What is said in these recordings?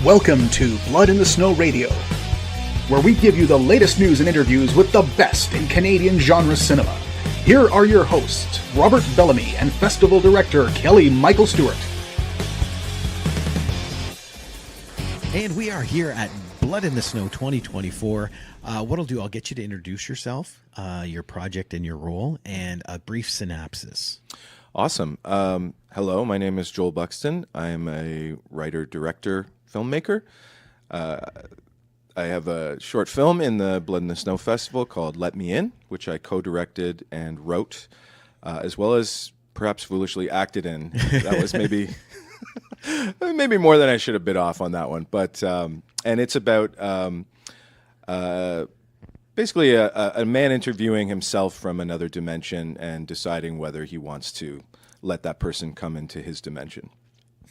Welcome to Blood in the Snow Radio, where we give you the latest news and interviews with the best in Canadian genre cinema. Here are your hosts, Robert Bellamy and Festival Director Kelly Michael Stewart. And we are here at Blood in the Snow 2024. What I'll do, I'll get you to introduce yourself, your project and your role, and a brief synopsis. Awesome. Hello, my name is Joel Buxton. I am a writer, director, filmmaker. I have a short film in the Blood in the Snow Festival called Let Me In, which I co-directed and wrote, as well as perhaps foolishly acted in. That was maybe maybe more than I should have bit off on that one. But and it's about basically a man interviewing himself from another dimension and deciding whether he wants to let that person come into his dimension.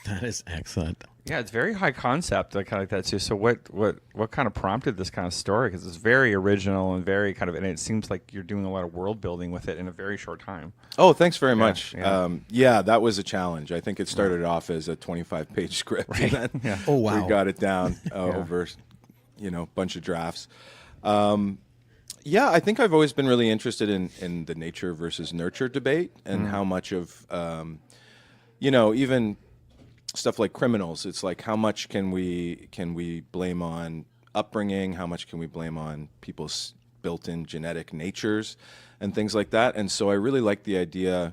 That is excellent. Yeah, it's very high concept. I kind of like that too. So what kind of prompted this kind of story? Because it's very original and very kind of, and it seems like you're doing a lot of world building with it in a very short time. Oh, thanks very much. Yeah. That was a challenge. I think it started off as a 25-page script. Right. And then Oh, wow. we got it down over, a bunch of drafts. I think I've always been really interested in the nature versus nurture debate and how much of, even stuff like criminals, it's like how much can we blame on upbringing, how much can we blame on people's built-in genetic natures and things like that. And so I really like the idea,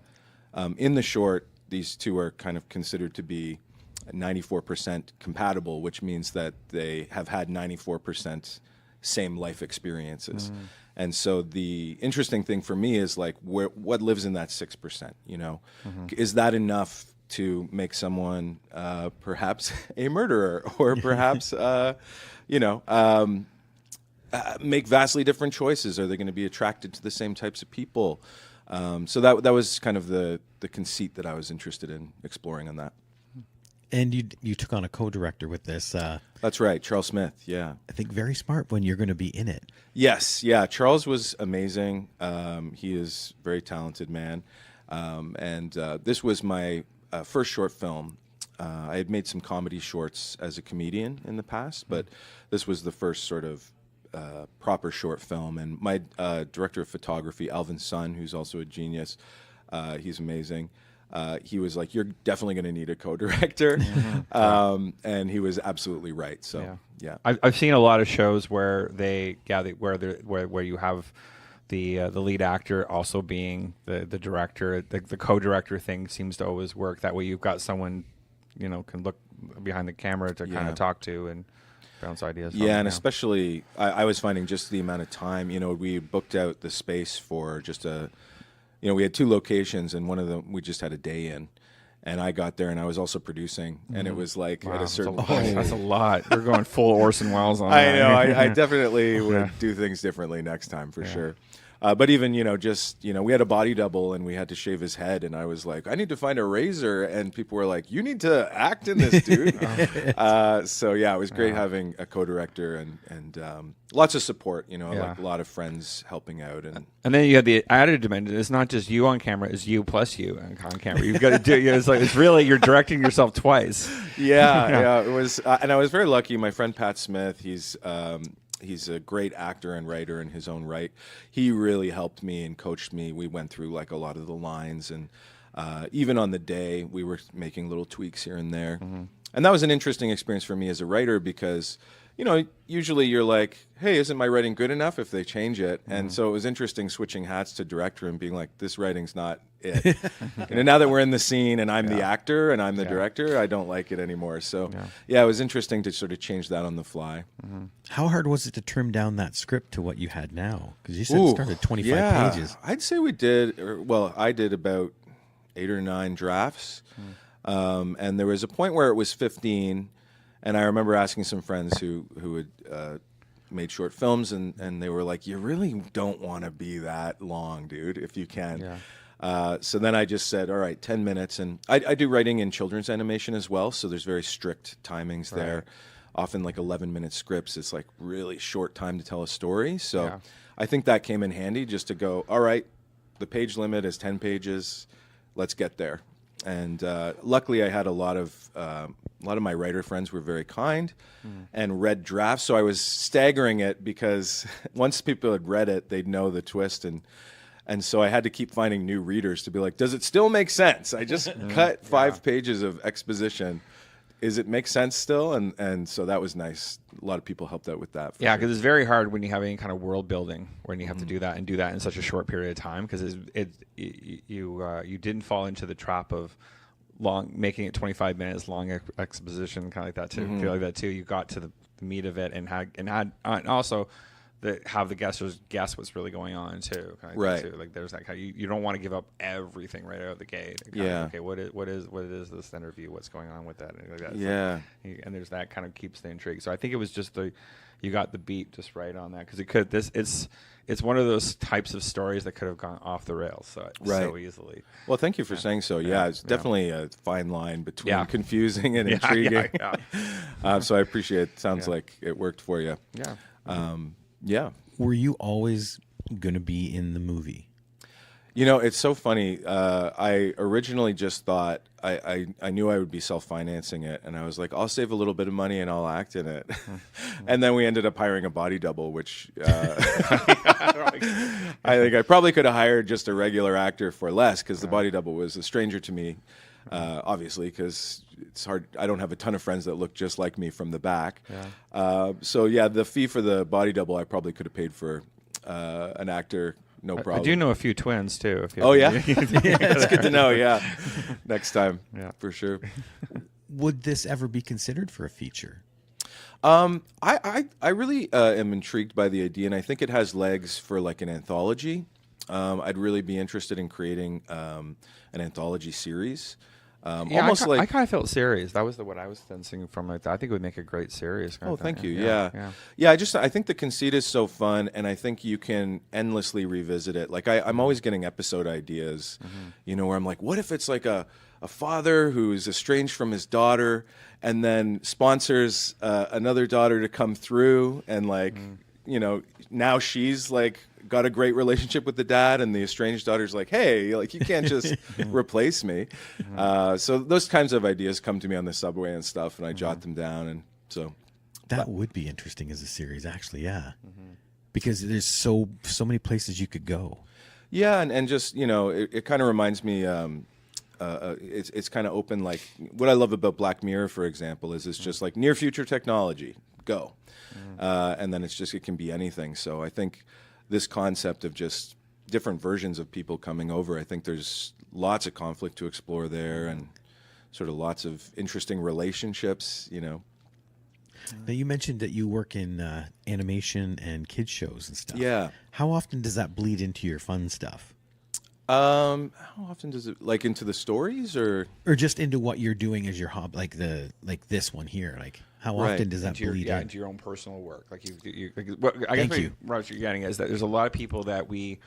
in the short, these two are kind of considered to be 94% compatible, which means that they have had 94% same life experiences. And so the interesting thing for me is like what lives in that 6%, Is that enough to make someone perhaps a murderer or perhaps, make vastly different choices? Are they going to be attracted to the same types of people? So that was kind of the conceit that I was interested in exploring on that. And you took on a co-director with this. That's right, Charles Smith, yeah. I think very smart when you're going to be in it. Yes, yeah, Charles was amazing. He is a very talented man. And this was my first short film. I had made some comedy shorts as a comedian in the past, but this was the first sort of proper short film. And my director of photography, Alvin's son, who's also a genius, he's amazing. He was like, "You're definitely going to need a co-director," and he was absolutely right. So, yeah. I've seen a lot of shows where where you have the lead actor also being the director. The co-director thing seems to always work. That way, you've got someone can look behind the camera to kind of talk to and bounce ideas. Yeah, and especially I was finding just the amount of time. We booked out the space for just we had two locations, and one of them we just had a day in. And I got there, and I was also producing, and it was like at a certain point. That's a lot. We're going full Orson Welles on I that. know. I definitely would do things differently next time for sure. But even, we had a body double and we had to shave his head. And I was like, I need to find a razor. And people were like, you need to act in this, dude. So, yeah, it was great having a co-director and lots of support, like a lot of friends helping out. And then you had the added dimension. It's not just you on camera, it's you plus you on camera. You've got to do it's really, you're directing yourself twice. Yeah, it was. And I was very lucky. My friend Pat Smith, he's a great actor and writer in his own right. He really helped me and coached me. We went through like a lot of the lines, and even on the day, we were making little tweaks here and there. And that was an interesting experience for me as a writer because, usually you're like, hey, isn't my writing good enough if they change it? And so it was interesting switching hats to director and being like, this writing's not it. Now that we're in the scene and I'm the actor and I'm the director, I don't like it anymore. So, it was interesting to sort of change that on the fly. How hard was it to trim down that script to what you had now? Because you said it started 25 pages. I'd say I did about 8 or 9 drafts. And there was a point where it was 15. And I remember asking some friends who had made short films, and they were like, you really don't want to be that long, dude, if you can. So then I just said, all right, 10 minutes. And I do writing in children's animation as well, so there's very strict timings there. Often like 11-minute scripts. It's like really short time to tell a story. So I think that came in handy just to go, all right, the page limit is 10 pages. Let's get there. And luckily, I had a lot of my writer friends were very kind and read drafts. So I was staggering it because once people had read it, they'd know the twist, and so I had to keep finding new readers to be like, does it still make sense? I just cut 5 pages of exposition. Is it make sense still? And so that was nice. A lot of people helped out with that. Yeah, because it's very hard when you have any kind of world building when you have to do that and do that in such a short period of time. Because you didn't fall into the trap of making it 25 minutes long exposition, kind of like that too. Feel like that too. You got to the meat of it and also have the guessers guess what's really going on too. Kind of right. Too. Like there's that kind of, you don't want to give up everything right out of the gate. Yeah. Okay. What is this interview? What's going on with that? And like that. Yeah. And there's that kind of keeps the intrigue. So I think it was just you got the beat just right on that because it's one of those types of stories that could have gone off the rails so easily. Well, thank you for saying so. Yeah, it's definitely a fine line between confusing and intriguing. So I appreciate it. Sounds like it worked for you. Yeah. Yeah. Were you always going to be in the movie? You know, it's so funny. I originally just thought I knew I would be self-financing it, and I was like, I'll save a little bit of money and I'll act in it. And then we ended up hiring a body double, which I think I probably could have hired just a regular actor for less, because the body double was a stranger to me, obviously, because it's hard. I don't have a ton of friends that look just like me from the back. So yeah, the fee for the body double I probably could have paid for an actor. No problem. I do know a few twins too. Oh yeah, that's good to know. Yeah, next time, for sure. Would this ever be considered for a feature? I really am intrigued by the idea, and I think it has legs for like an anthology. I'd really be interested in creating an anthology series. Almost I kind of felt series. That was what I was sensing from it. I think it would make a great series. Oh, thank you. Yeah. I think the conceit is so fun, and I think you can endlessly revisit it. Like I'm always getting episode ideas, where I'm like, what if it's like a father who's estranged from his daughter, and then sponsors another daughter to come through, and like, now she's like got a great relationship with the dad, and the estranged daughter's like, hey, like you can't just replace me. So those kinds of ideas come to me on the subway and stuff, and I jot them down, and so that would be interesting as a series, actually. Yeah, because there's so many places you could go. Yeah, and just it kind of reminds me. It's kind of open. Like what I love about Black Mirror, for example, is it's just like near future technology, go, and then it can be anything. So I think this concept of just different versions of people coming over, I think there's lots of conflict to explore there, and sort of lots of interesting relationships. Now you mentioned that you work in animation and kids shows and stuff. Yeah. How often does that bleed into your fun stuff? How often does it, like, into the stories or just into what you're doing as your hobby, like this one here? Like, how often does that bleed in? Into your own personal work? Like I guess what you're getting is that there's a lot of people that we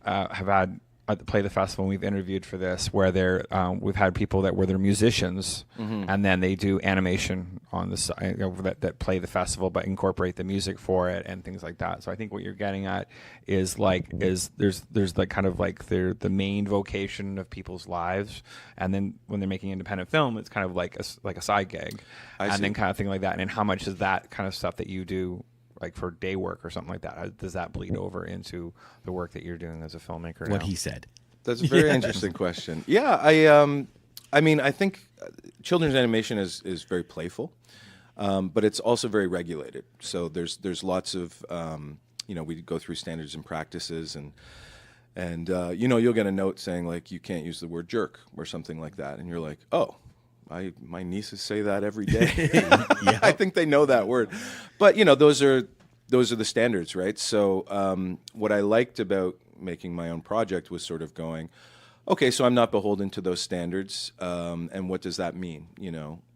have had play the festival, and we've interviewed for this, where we've had people where they're musicians, and then they do animation on the side that play the festival but incorporate the music for it and things like that. So I think what you're getting at is there's like kind of like the main vocation of people's lives, and then when they're making independent film, it's kind of like a side gig, then kind of thing like that. And how much is that kind of stuff that you do, like for day work or something like that, does that bleed over into the work that you're doing as a filmmaker? What he said. That's a very interesting question. Yeah, I mean, I think children's animation is very playful, but it's also very regulated. So there's lots of we go through standards and practices, and you'll get a note saying like you can't use the word jerk or something like that, and you're like, oh. My nieces say that every day. Yeah. I think they know that word, but those are the standards, right? So what I liked about making my own project was sort of going, okay, so I'm not beholden to those standards, and what does that mean,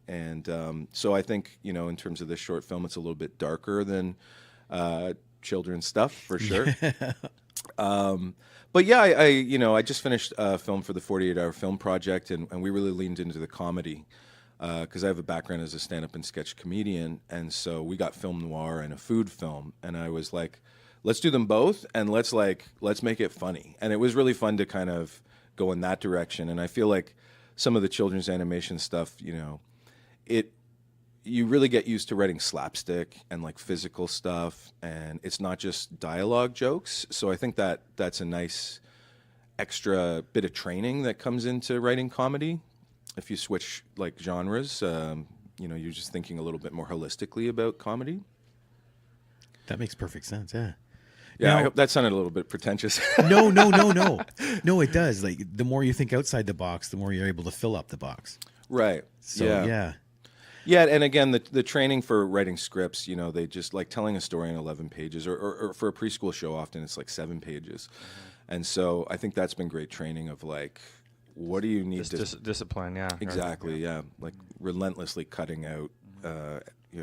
And so I think in terms of this short film, it's a little bit darker than children's stuff for sure. But yeah, I just finished a film for the 48-hour film project, and we really leaned into the comedy because I have a background as a stand-up and sketch comedian, and so we got film noir and a food film, and I was like, let's do them both, and let's make it funny. And it was really fun to kind of go in that direction, and I feel like some of the children's animation stuff, you really get used to writing slapstick and like physical stuff, and it's not just dialogue jokes. So I think that that's a nice extra bit of training that comes into writing comedy. If you switch like genres, you're just thinking a little bit more holistically about comedy. That makes perfect sense. Yeah. Yeah, Now, I hope that sounded a little bit pretentious. No. No, it does. Like the more you think outside the box, the more you're able to fill up the box. Right. So yeah. Yeah, and again, the training for writing scripts, they just like telling a story in 11 pages, or for a preschool show, often it's like 7 pages. Mm-hmm. And so I think that's been great training of like, what do you need discipline? Yeah, exactly. Yeah, like relentlessly cutting out,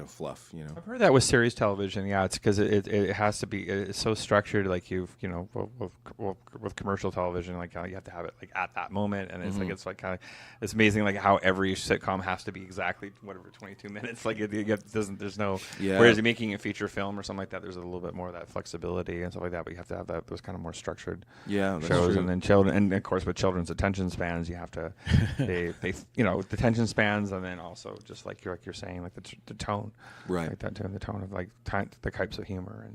fluff. I've heard that with series television. Yeah, it's because it has to be. It's so structured. Like with commercial television, like you have to have it like at that moment, and it's like kind of it's amazing like how every sitcom has to be exactly 22 minutes. Like it doesn't. There's no. Yeah. Whereas you're making a feature film or something like that, there's a little bit more of that flexibility and stuff like that. But you have to have those kind of more structured that's shows, true. and then children, and of course with children's attention spans, you have to they the attention spans, and then also just like you're saying like the tone. Right. Like that tone, the tone of like the types of humor.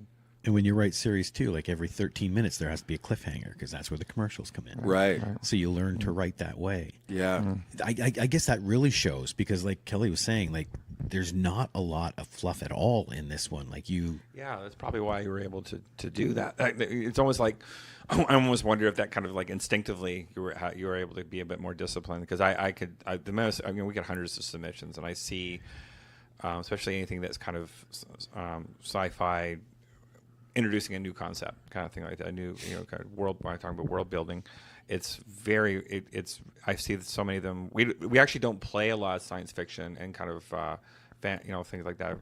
And when you write series too, like every 13 minutes, there has to be a cliffhanger because that's where the commercials come in. Right. So you learn to write that way. Yeah. I guess that really shows because like Kelly was saying, like there's not a lot of fluff at all in this one. Like you. Yeah, that's probably why you were able to do that. It's almost like, I almost wonder if that kind of like instinctively you were able to be a bit more disciplined, because we get hundreds of submissions, and I see, especially anything that's kind of sci-fi, introducing a new concept kind of thing, like that, a new kind of world. When I'm talking about world building, it's I see so many of them. We actually don't play a lot of science fiction and kind of things like that,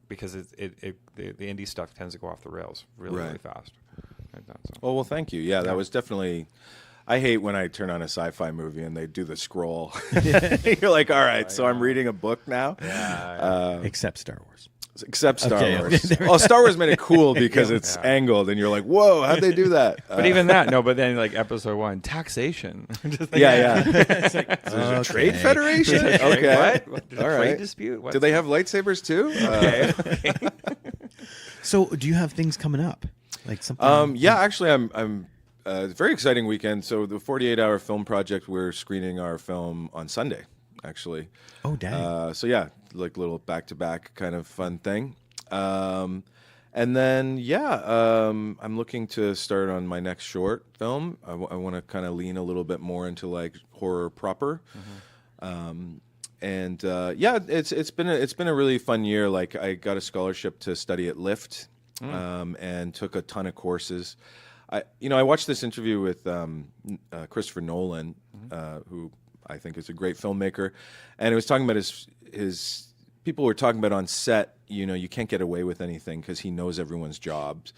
because the indie stuff tends to go off the rails really fast. Like that, so. Well, thank you. Yeah, that was definitely. I hate when I turn on a sci-fi movie and they do the scroll. You're like, all right, so I'm reading a book now. Yeah. Except Star Wars. Except Star Wars. Oh, Star Wars made it cool because it's angled, and you're like, whoa, how'd they do that? But even that, no. But then, like episode 1, taxation. It's like, so there's a trade federation. Okay, what? All right. Trade dispute. Do they have lightsabers too? Okay. So, do you have things coming up? Like something? Yeah, actually, I'm. It's a very exciting weekend. So the 48-hour film project, we're screening our film on Sunday, actually. Oh, dang. So yeah, like little back-to-back kind of fun thing. And then, I'm looking to start on my next short film. I want to kind of lean a little bit more into like horror proper. Mm-hmm. It's been a really fun year. Like I got a scholarship to study at LIFT, and took a ton of courses. I watched this interview with Christopher Nolan, who I think is a great filmmaker, and it was talking about his people were talking about on set, you can't get away with anything because he knows everyone's jobs.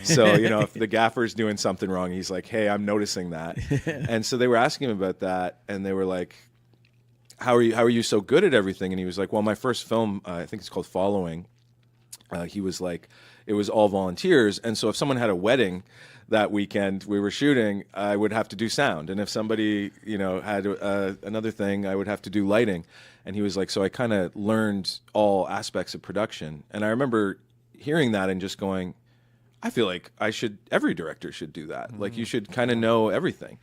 So, if the gaffer's doing something wrong, he's like, hey, I'm noticing that. And so they were asking him about that, and they were like, how are you so good at everything? And he was like, well, my first film, I think it's called Following, he was like, it was all volunteers, and so if someone had a wedding that weekend we were shooting, I would have to do sound, and if somebody had another thing, I would have to do lighting. And he was like, so I kind of learned all aspects of production. And I remember hearing that and just going, I feel like every director should do that. Like you should kind of know everything.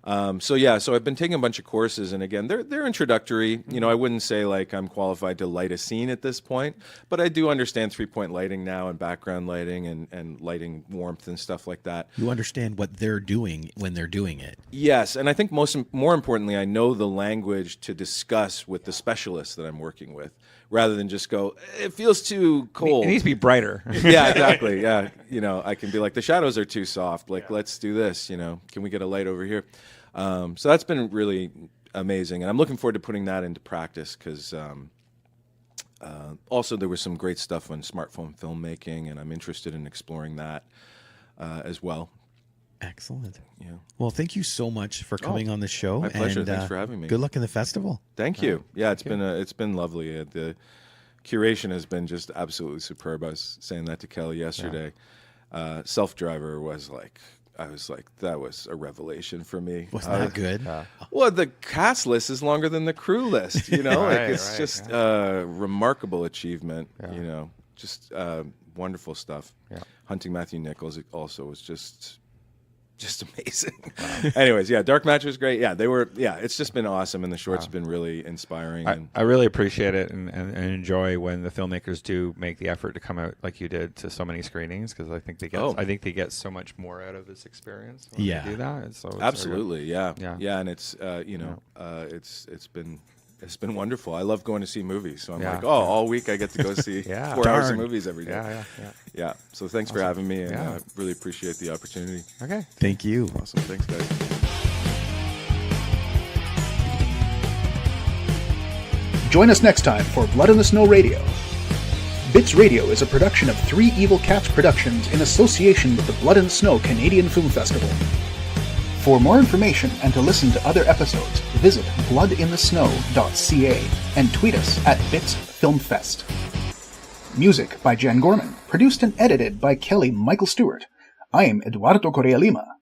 So I've been taking a bunch of courses, and again, they're introductory. I wouldn't say like I'm qualified to light a scene at this point, but I do understand 3-point lighting now, and background lighting, and lighting warmth and stuff like that. You understand what they're doing when they're doing it. Yes, and I think more importantly, I know the language to discuss with the specialists that I'm working with, rather than just go, it feels too cold. It needs to be brighter. Yeah, exactly. Yeah, I can be like, the shadows are too soft. Like, let's do this. Can we get a light over here? So that's been really amazing, and I'm looking forward to putting that into practice, because also there was some great stuff on smartphone filmmaking, and I'm interested in exploring that as well. Excellent. Yeah. Well, thank you so much for coming on the show. My pleasure. And, thanks for having me. Good luck in the festival. Thank you. Yeah, it's been lovely. The curation has been just absolutely superb. I was saying that to Kelly yesterday. Self Driver was like I was like, that was a revelation for me. Wasn't that good? Well, the cast list is longer than the crew list, you know? Right, it's just a remarkable achievement, you know? Just wonderful stuff. Yeah. Hunting Matthew Nichols also was just amazing. Anyways, yeah, Dark Match was great. Yeah, it's just been awesome, and the short's been really inspiring. I really appreciate it and enjoy when the filmmakers do make the effort to come out like you did to so many screenings, because I think they get so much more out of this experience when they do that. And so it's absolutely, yeah, and it's it's been wonderful. I love going to see movies, so I'm like, all week I get to go see 4 hours of movies every day. Yeah. So thanks for having me, and I really appreciate the opportunity. Okay. Thank you. Awesome. Thanks, guys. Join us next time for Blood in the Snow Radio. Bits Radio is a production of Three Evil Cats Productions in association with the Blood in the Snow Canadian Film Festival. For more information and to listen to other episodes, visit bloodinthesnow.ca and tweet us at BitsFilmFest. Music by Jen Gorman, produced and edited by Kelly Michael Stewart. I am Eduardo Correa Lima.